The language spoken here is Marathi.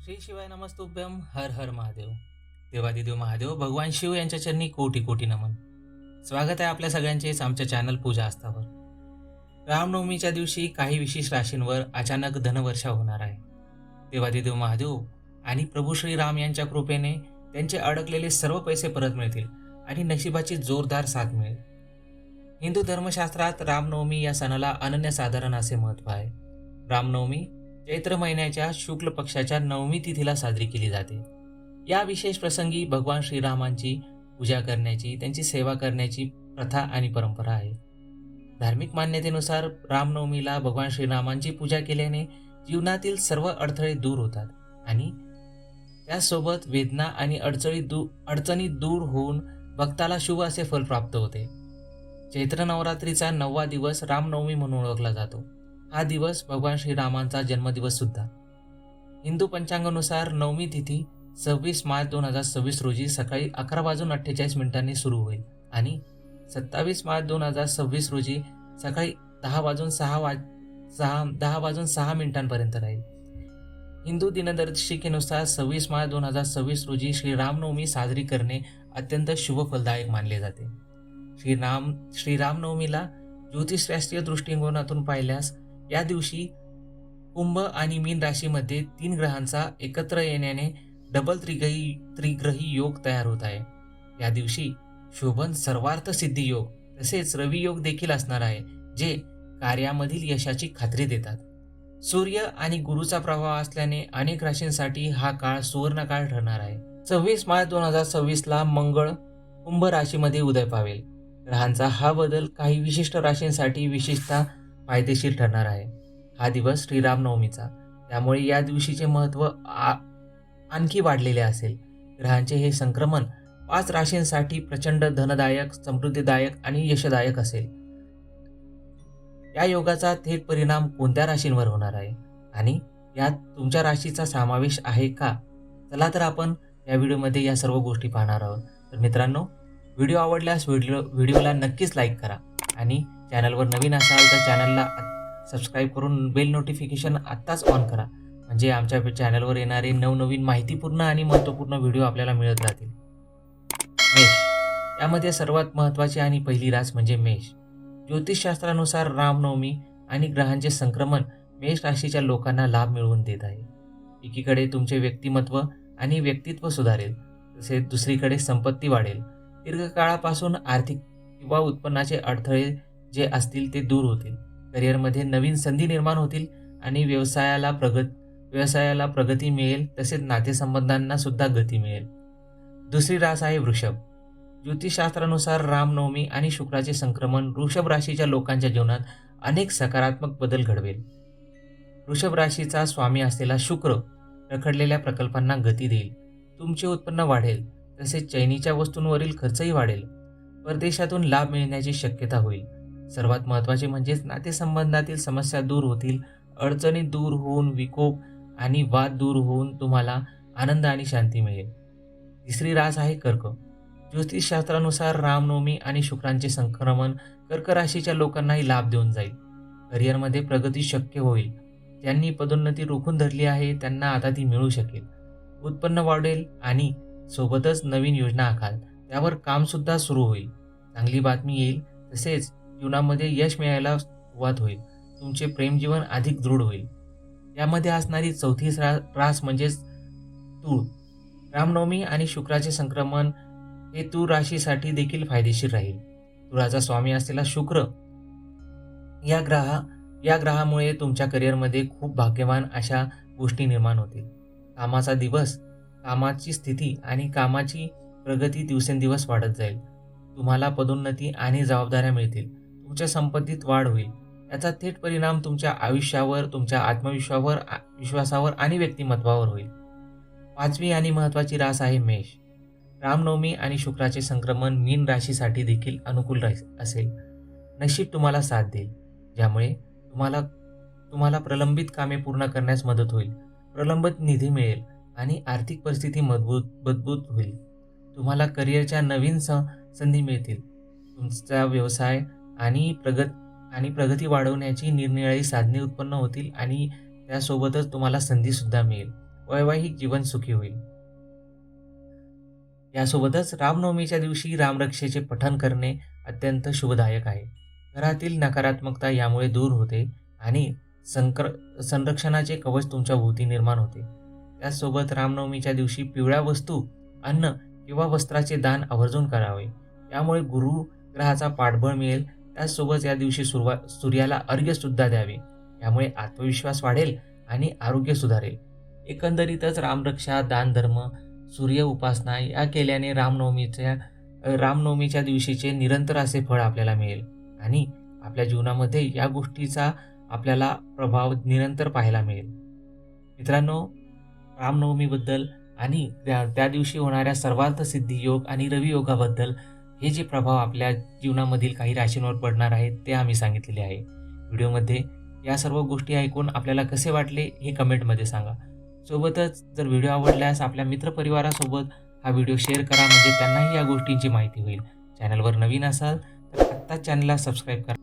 श्री शिवाय नमस्तुभ्यम हर हर महादेव. देवादिदेव महादेव भगवान शिव यांच्या चरणी कोटी कोटी नमन. स्वागत आहे आपल्या सगळ्यांचेच आमच्या चॅनल पूजा आस्थावर. रामनवमीच्या दिवशी काही विशेष राशींवर अचानक धनवर्षा होणार आहे. देवादिदेव महादेव आणि प्रभू श्रीराम यांच्या कृपेने त्यांचे अडकलेले सर्व पैसे परत मिळतील आणि नशिबाची जोरदार साथ मिळेल. हिंदू धर्मशास्त्रात रामनवमी या सणाला अनन्यसाधारण असे महत्त्व आहे. रामनवमी चैत्र महिन्याच्या शुक्ल पक्षाच्या नवमी तिथीला साजरी केली जाते. या विशेष प्रसंगी भगवान श्रीरामांची पूजा करण्याची, त्यांची सेवा करण्याची प्रथा आणि परंपरा आहे. धार्मिक मान्यतेनुसार रामनवमीला भगवान श्रीरामांची पूजा केल्याने जीवनातील सर्व अडथळे दूर होतात आणि त्यासोबत वेदना आणि अडचणी दूर होऊन भक्ताला शुभ असे फल प्राप्त होते. चैत्र नवरात्रीचा 9वा दिवस रामनवमी म्हणून ओळखला जातो. हा दिवस भगवान श्रीरामांचा जन्मदिवस सुद्धा. हिंदू पंचांगानुसार नवमी तिथी 26 मार्च 2026 रोजी सकाळी 11:48 सुरू होईल आणि 27 मार्च 2026 रोजी सकाळी 10:06 पर्यंत राहील. हिंदू दिनदर्शिकेनुसार 26 मार्च 2026 रोजी श्रीरामनवमी साजरी करणे अत्यंत शुभ फलदायक मानले जाते. श्रीरामनवमीला ज्योतिषशास्त्रीय दृष्टिकोनातून पाहिल्यास या दिवशी कुंभ आणि मीन राशीमध्ये 3 ग्रहांचा एकत्र येण्याने डबल त्रिग्रही योग तयार होत आहे. या दिवशी शोभन सर्वार्थ सिद्धी योग तसेच रवी योग देखील असणार आहे, जे कार्यामधील यशाची खात्री देतात. सूर्य आणि गुरुचा प्रभाव असल्याने अनेक राशींसाठी हा काळ सुवर्ण काळ ठरणार आहे. 26 मार्च 2026 मंगळ कुंभ राशीमध्ये उदय पावेल. ग्रहांचा हा बदल काही विशिष्ट राशींसाठी विशेषतः फायदेशीर ठरणार आहे. हा दिवस श्रीरामनवमीचा, त्यामुळे या दिवशीचे महत्त्व आणखी वाढलेले असेल. ग्रहांचे हे संक्रमण 5 राशींसाठी प्रचंड धनदायक, समृद्धीदायक आणि यशदायक असेल. या योगाचा थेट परिणाम कोणत्या राशींवर होणार आहे आणि यात तुमच्या राशीचा समावेश आहे का? चला तर आपण या व्हिडिओमध्ये या सर्व गोष्टी पाहणार आहोत. तर मित्रांनो, व्हिडिओ आवडल्यास व्हिडिओला नक्कीच लाईक करा आणि चॅनलवर नवीन असाल तर चॅनलला सबस्क्राईब करून बेल नोटिफिकेशन आत्ताच ऑन करा, म्हणजे आमच्या चॅनलवर येणारे नवनवीन माहितीपूर्ण आणि महत्त्वपूर्ण व्हिडिओ आपल्याला मिळत राहतील. मेष, यामध्ये सर्वात महत्त्वाची आणि पहिली रास म्हणजे मेष. ज्योतिषशास्त्रानुसार रामनवमी आणि ग्रहांचे संक्रमण मेष राशीच्या लोकांना लाभ मिळवून देत आहे. एकीकडे तुमचे व्यक्तिमत्व आणि व्यक्तित्व सुधारेल, तसेच दुसरीकडे संपत्ती वाढेल. दीर्घकाळापासून आर्थिक किंवा उत्पन्नाचे अडथळे जे असतील ते दूर होतील. करिअरमध्ये नवीन संधी निर्माण होतील आणि व्यवसायाला प्रगती मिळेल, तसेच नातेसंबंधांना सुद्धा गती मिळेल. दुसरी रास आहे वृषभ. ज्योतिषशास्त्रानुसार रामनवमी आणि शुक्राचे संक्रमण वृषभ राशीच्या लोकांच्या जीवनात अनेक सकारात्मक बदल घडवेल. वृषभ राशीचा स्वामी असलेला शुक्र रखडलेल्या प्रकल्पांना गती देईल. तुमचे उत्पन्न वाढेल, तसेच चैनीच्या वस्तूंवरील खर्चही वाढेल. परदेशातून लाभ मिळण्याची शक्यता होईल. सर्वात महत्त्वाचे म्हणजेच नातेसंबंधातील समस्या दूर होतील. अडचणी दूर होऊन विकोप आणि वाद दूर होऊन तुम्हाला आनंद आणि शांती मिळेल. तिसरी रास आहे कर्क. ज्योतिषशास्त्रानुसार रामनवमी आणि शुक्रांचे संक्रमण कर्क राशीच्या लोकांनाही लाभ देऊन जाईल. करिअरमध्ये प्रगती शक्य होईल. ज्यांनी पदोन्नती रोखून धरली आहे त्यांना आता ती मिळू शकेल. उत्पन्न वाढेल आणि सोबतच नवीन योजना आखाल, त्यावर कामसुद्धा सुरू होईल. चांगली बातमी येईल, तसेच जीवनामध्ये यश मिळायला सुरुवात होईल. तुमचे प्रेमजीवन अधिक दृढ होईल. यामध्ये असणारी चौथी रास म्हणजेच तूळ. रामनवमी आणि शुक्राचे संक्रमण हे तूळ राशीसाठी देखील फायदेशीर राहील. तुळाचा स्वामी असलेला शुक्र या ग्रहामुळे तुमच्या करिअरमध्ये खूप भाग्यवान अशा गोष्टी निर्माण होतील. कामाचा दिवस, कामाची स्थिती आणि कामाची प्रगती दिवसेंदिवस वाढत जाईल. तुम्हाला पदोन्नती आणि जबाबदाऱ्या मिळतील. तुमच्या संपत्तीत वाढ होईल. याचा थेट परिणाम तुमच्या आयुष्यावर, तुमच्या आत्मविश्वासावर आणि व्यक्तिमत्वावर होईल. पाचवी आणि महत्त्वाची रास आहे मेष. रामनवमी आणि शुक्राचे संक्रमण मीन राशीसाठी देखील अनुकूल असेल. नशीब तुम्हाला साथ देईल, ज्यामुळे तुम्हाला प्रलंबित कामे पूर्ण करण्यास मदत होईल. प्रलंबित निधी मिळेल आणि आर्थिक परिस्थिती मजबूत होईल. तुम्हाला करिअरच्या नवीन संधी मिळतील. तुमचा व्यवसाय आणि प्रगती वाढवण्याची निरनिराळी साधने उत्पन्न होतील आणि त्यासोबतच तुम्हाला संधीसुद्धा मिळेल. वैवाहिक जीवन सुखी होईल. यासोबतच रामनवमीच्या दिवशी रामरक्षेचे पठण करणे अत्यंत शुभदायक आहे. घरातील नकारात्मकता यामुळे दूर होते आणि संरक्षणाचे कवच तुमच्या भोवती निर्माण होते. त्याचसोबत रामनवमीच्या दिवशी पिवळ्या वस्तू, अन्न किंवा वस्त्राचे दान आवर्जून करावे. यामुळे गुरुग्रहाचा पाठबळ मिळेल. त्याचसोबत या दिवशी सूर्याला अर्घ्यसुद्धा द्यावे. यामुळे आत्मविश्वास वाढेल आणि आरोग्य सुधारेल. एकंदरीतच रामरक्षा, दानधर्म, सूर्य उपासना या केल्याने रामनवमीच्या दिवशीचे निरंतर असे फळ आपल्याला मिळेल आणि आपल्या जीवनामध्ये या गोष्टीचा आपल्याला प्रभाव निरंतर पाहायला मिळेल. मित्रांनो, रामनवमीबद्दल आणि त्या दिवशी होणाऱ्या सर्वार्थ सिद्धी योग आणि रवी योगाबद्दल हे जे प्रभाव आपल्या जीवनामधील काही राशींवर पडणार आहेत ते आम्ही सांगितलेले आहे व्हिडिओमध्ये. या सर्व गोष्टी ऐकून आपल्याला कसे वाटले हे कमेंटमध्ये सांगा. सोबतच जर व्हिडिओ आवडल्यास आपल्या मित्रपरिवारासोबत हा व्हिडिओ शेअर करा, म्हणजे त्यांनाही या गोष्टींची माहिती होईल. चॅनलवर नवीन असाल तर आत्ताच चॅनलला सबस्क्राईब करा.